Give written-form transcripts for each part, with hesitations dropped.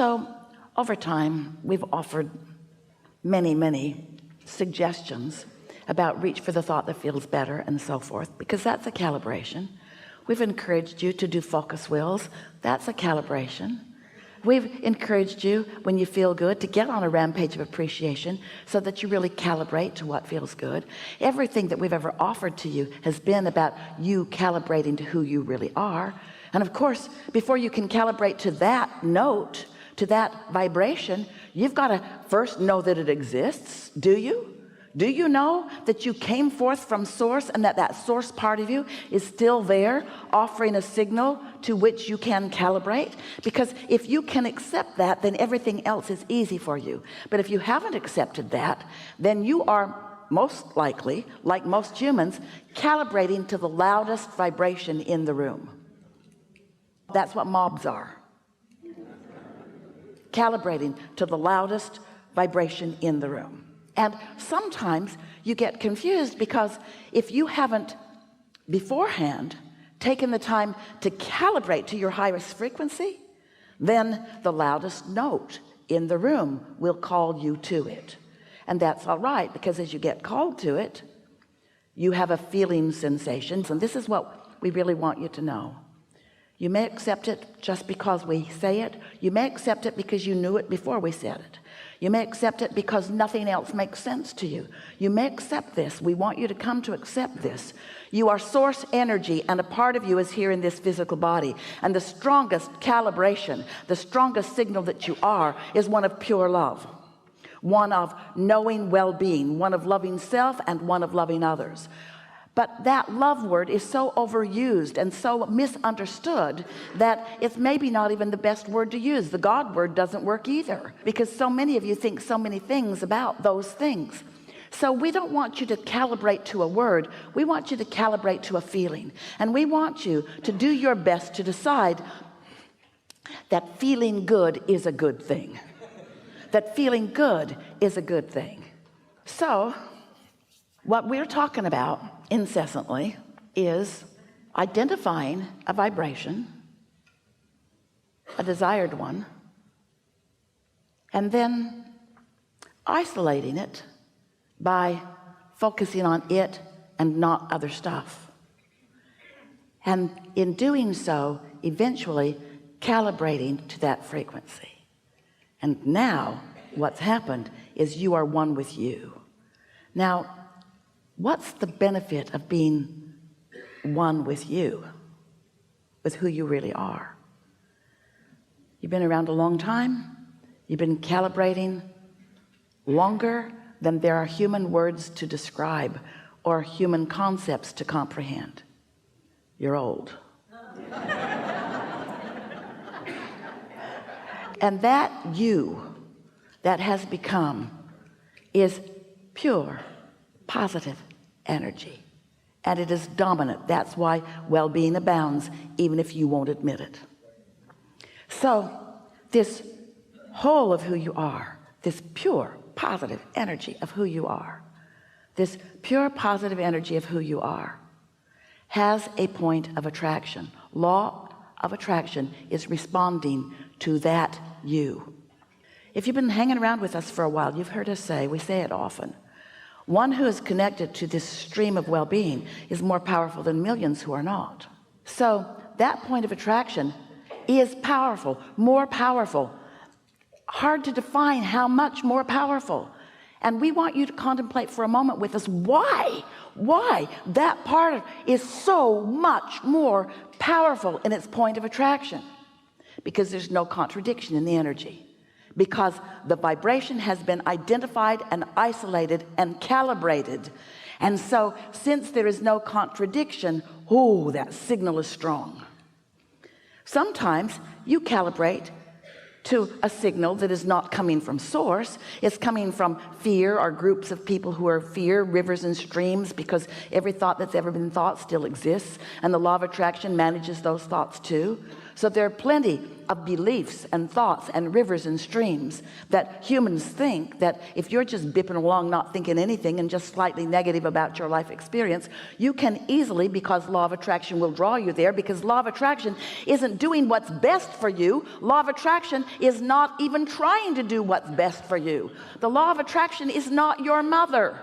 So over time, we've offered many suggestions about reach for the thought that feels better and so forth, because that's a calibration. We've encouraged you to do focus wheels. That's a calibration. We've encouraged you, when you feel good, to get on a rampage of appreciation so that you really calibrate to what feels good. Everything that we've ever offered to you has been about you calibrating to who you really are. And of course, before you can calibrate to that note, to that vibration, you've got to first know that it exists. Do you? Do you know that you came forth from source, and that source part of you is still there, offering a signal to which you can calibrate? Because if you can accept that, then everything else is easy for you. But if you haven't accepted that, then you are most likely, like most humans, calibrating to the loudest vibration in the room. That's what mobs are. Calibrating to the loudest vibration in the room. And sometimes you get confused, because if you haven't beforehand taken the time to calibrate to your highest frequency, then the loudest note in the room will call you to it. And that's all right, because as you get called to it, you have a feeling sensation. And this is what we really want you to know. You may accept it just because we say it. You may accept it because you knew it before we said it. You may accept it because nothing else makes sense to you. You may accept this. We want you to come to accept this. You are source energy, and a part of you is here in this physical body. And the strongest calibration, the strongest signal that you are, is one of pure love, one of knowing well-being, one of loving self, and one of loving others. But that love word is so overused and so misunderstood that it's maybe not even the best word to use. The God word doesn't work either, because so many of you think so many things about those things. So we don't want you to calibrate to a word. We want you to calibrate to a feeling. And we want you to do your best to decide that feeling good is a good thing. That feeling good is a good thing. So what we're talking about incessantly is identifying a vibration, a desired one, and then isolating it by focusing on it and not other stuff. And in doing so, eventually calibrating to that frequency. And now what's happened is you are one with you. Now, what's the benefit of being one with you, with who you really are? You've been around a long time. You've been calibrating longer than there are human words to describe or human concepts to comprehend. You're old. And that you that has become is pure, positive energy, and it is dominant. That's why well-being abounds, even if you won't admit it. So this whole of who you are, this pure positive energy of who you are, this pure positive energy of who you are, has a point of attraction. Law of attraction is responding to that you. If you've been hanging around with us for a while, you've heard us say, we say it often, one who is connected to this stream of well-being is more powerful than millions who are not. So that point of attraction is powerful, more powerful. Hard to define how much more powerful. And we want you to contemplate for a moment with us why that part is so much more powerful in its point of attraction. Because there's no contradiction in the energy. Because the vibration has been identified and isolated and calibrated. And so since there is no contradiction, that signal is strong. Sometimes you calibrate to a signal that is not coming from source. It's coming from fear, or groups of people who are fear, rivers and streams, because every thought that's ever been thought still exists, and the law of attraction manages those thoughts too. So there are plenty of beliefs and thoughts and rivers and streams that humans think that if you're just bipping along, not thinking anything and just slightly negative about your life experience, you can easily, because law of attraction will draw you there, because law of attraction isn't doing what's best for you. Law of attraction is not even trying to do what's best for you. The law of attraction is not your mother.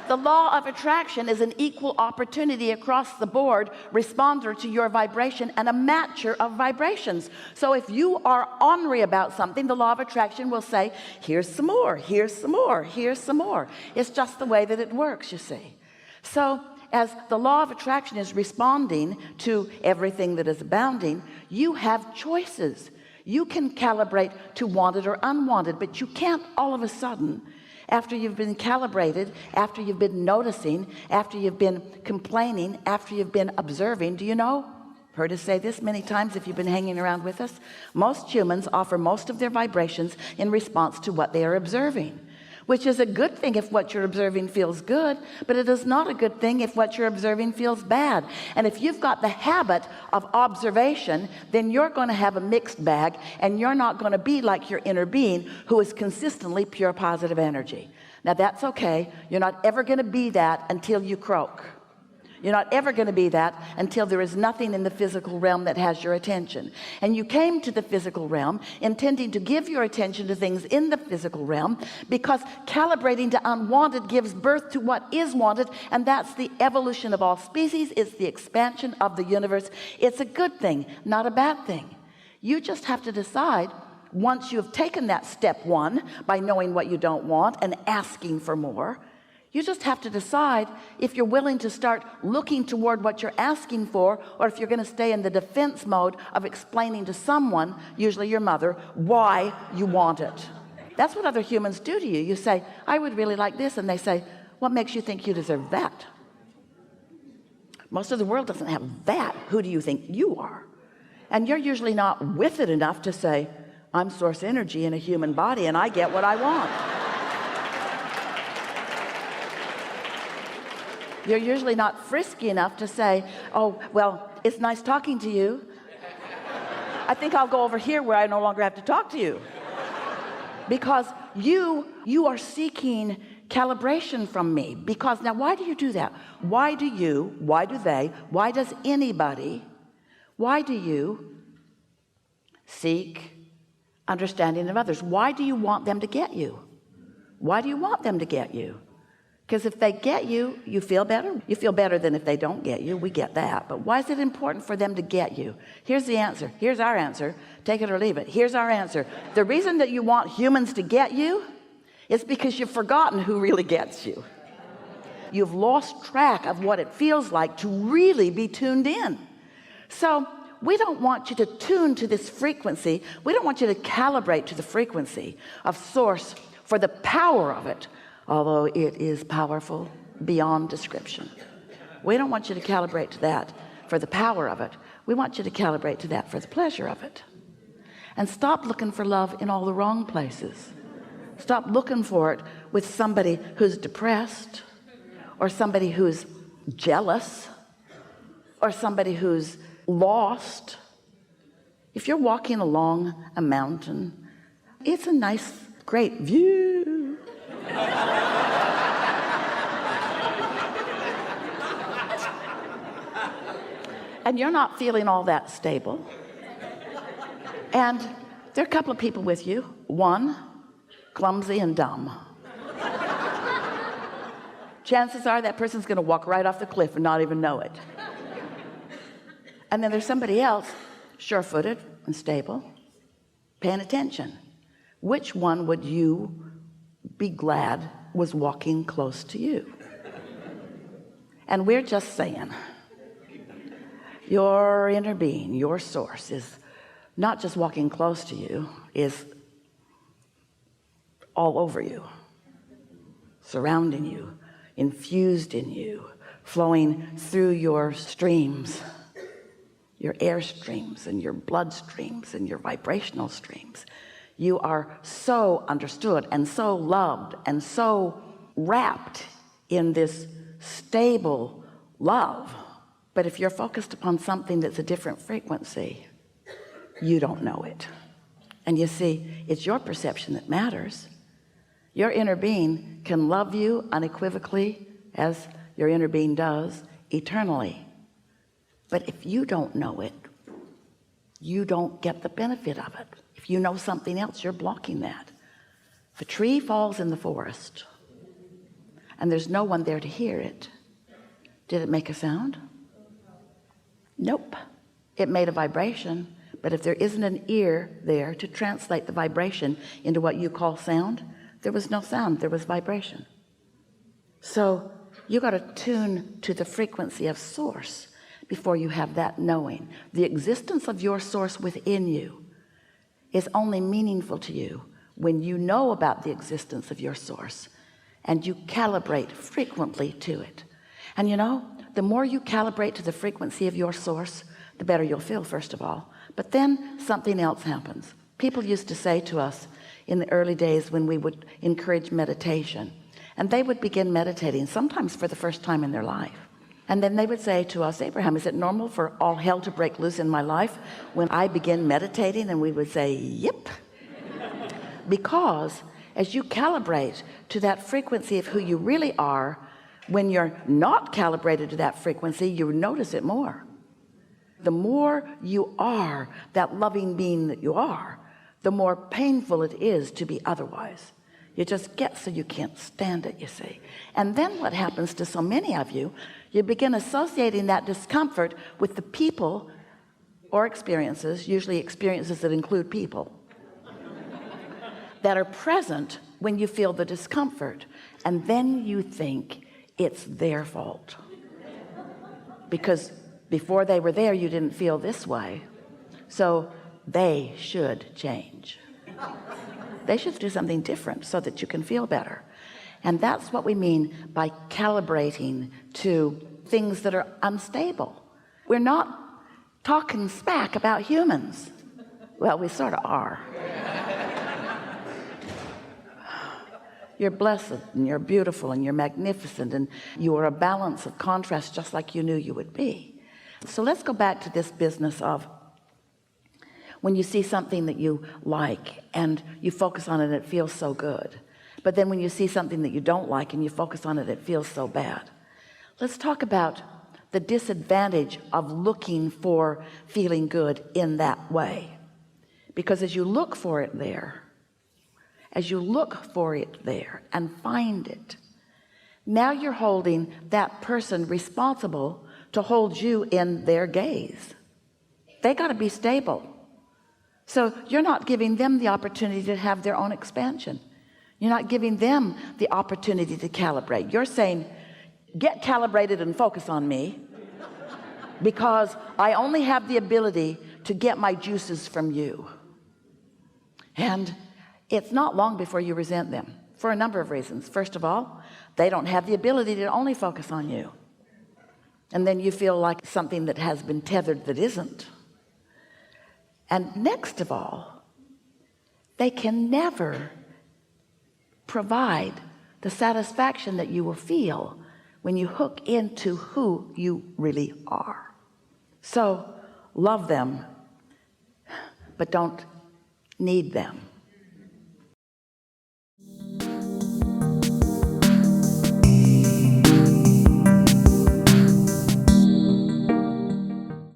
The law of attraction is an equal opportunity across the board responder to your vibration and a matcher of vibrations. So if you are ornery about something, the law of attraction will say, here's some more, here's some more, here's some more. It's just the way that it works, you see. So as the law of attraction is responding to everything that is abounding, you have choices. You can calibrate to wanted or unwanted, but you can't all of a sudden, after you've been calibrated, after you've been noticing, after you've been complaining, after you've been observing. Do you know, heard us say this many times if you've been hanging around with us, most humans offer most of their vibrations in response to what they are observing, which is a good thing if what you're observing feels good, but it is not a good thing if what you're observing feels bad. And if you've got the habit of observation, then you're going to have a mixed bag, and you're not going to be like your inner being who is consistently pure positive energy. Now that's okay. You're not ever going to be that until you croak. You're not ever going to be that until there is nothing in the physical realm that has your attention. And you came to the physical realm intending to give your attention to things in the physical realm, because calibrating to unwanted gives birth to what is wanted, and that's the evolution of all species. It's the expansion of the universe. It's a good thing, not a bad thing. You just have to decide, once you have taken that step one by knowing what you don't want and asking for more, you just have to decide if you're willing to start looking toward what you're asking for, or if you're going to stay in the defense mode of explaining to someone, usually your mother, why you want it. That's what other humans do to you. You say, I would really like this, and they say, what makes you think you deserve that? Most of the world doesn't have that. Who do you think you are? And you're usually not with it enough to say, I'm source energy in a human body, and I get what I want. You're usually not frisky enough to say, oh, well, it's nice talking to you. I think I'll go over here where I no longer have to talk to you. Because you are seeking calibration from me. Because now, why do you do that? Why do you, why do they, why does anybody, why do you seek understanding of others? Why do you want them to get you? Why do you want them to get you? Because if they get you, you feel better. You feel better than if they don't get you. We get that. But why is it important for them to get you? Here's the answer. Here's our answer. Take it or leave it. Here's our answer. The reason that you want humans to get you is because you've forgotten who really gets you. You've lost track of what it feels like to really be tuned in. So we don't want you to tune to this frequency. We don't want you to calibrate to the frequency of source for the power of it, although it is powerful beyond description. We don't want you to calibrate to that for the power of it. We want you to calibrate to that for the pleasure of it. And stop looking for love in all the wrong places. Stop looking for it with somebody who's depressed, or somebody who's jealous, or somebody who's lost. If you're walking along a mountain, it's a nice, great view. And you're not feeling all that stable, and there are a couple of people with you. One, clumsy and dumb. Chances are that person's going to walk right off the cliff and not even know it. And then there's somebody else, sure-footed and stable, paying attention. Which one would you be glad was walking close to you? And we're just saying, your inner being, your source, is not just walking close to you, is all over you, surrounding you, infused in you, flowing through your streams, your air streams and your blood streams and your vibrational streams. You are so understood and so loved and so wrapped in this stable love But if you're focused upon something that's a different frequency, you don't know it. And you see, it's your perception that matters. Your inner being can love you unequivocally, as your inner being does, eternally. But if you don't know it, you don't get the benefit of it. If you know something else, you're blocking that. If a tree falls in the forest and there's no one there to hear it, did it make a sound? Nope. It made a vibration, but if there isn't an ear there to translate the vibration into what you call sound, there was no sound, there was vibration. So you got to tune to the frequency of source before you have that knowing. The existence of your source within you is only meaningful to you when you know about the existence of your source and you calibrate frequently to it. And you know, the more you calibrate to the frequency of your source, the better you'll feel, first of all. But then something else happens. People used to say to us in the early days when we would encourage meditation, and they would begin meditating sometimes for the first time in their life, and then they would say to us, Abraham, is it normal for all hell to break loose in my life when I begin meditating? And we would say, yep. Because as you calibrate to that frequency of who you really are, when you're not calibrated to that frequency, you notice it more. The more you are that loving being that you are, the more painful it is to be otherwise. You just get so you can't stand it, you see. And then what happens to so many of you, you begin associating that discomfort with the people or experiences, usually experiences that include people, that are present when you feel the discomfort. And then you think it's their fault. Because before they were there, you didn't feel this way. So they should change. They should do something different so that you can feel better. And that's what we mean by calibrating to things that are unstable. We're not talking smack about humans. Well, we sort of are. You're blessed and you're beautiful and you're magnificent and you are a balance of contrast just like you knew you would be. So let's go back to this business of when you see something that you like and you focus on it, it feels so good. But then when you see something that you don't like and you focus on it, it feels so bad. Let's talk about the disadvantage of looking for feeling good in that way. Because as you look for it there, and find it, now you're holding that person responsible to hold you in their gaze. They got to be stable. So you're not giving them the opportunity to have their own expansion. You're not giving them the opportunity to calibrate. You're saying, get calibrated and focus on me because I only have the ability to get my juices from you. And it's not long before you resent them for a number of reasons. First of all, they don't have the ability to only focus on you. And then you feel like something that has been tethered that isn't. And next of all, they can never provide the satisfaction that you will feel when you hook into who you really are. So love them, but don't need them.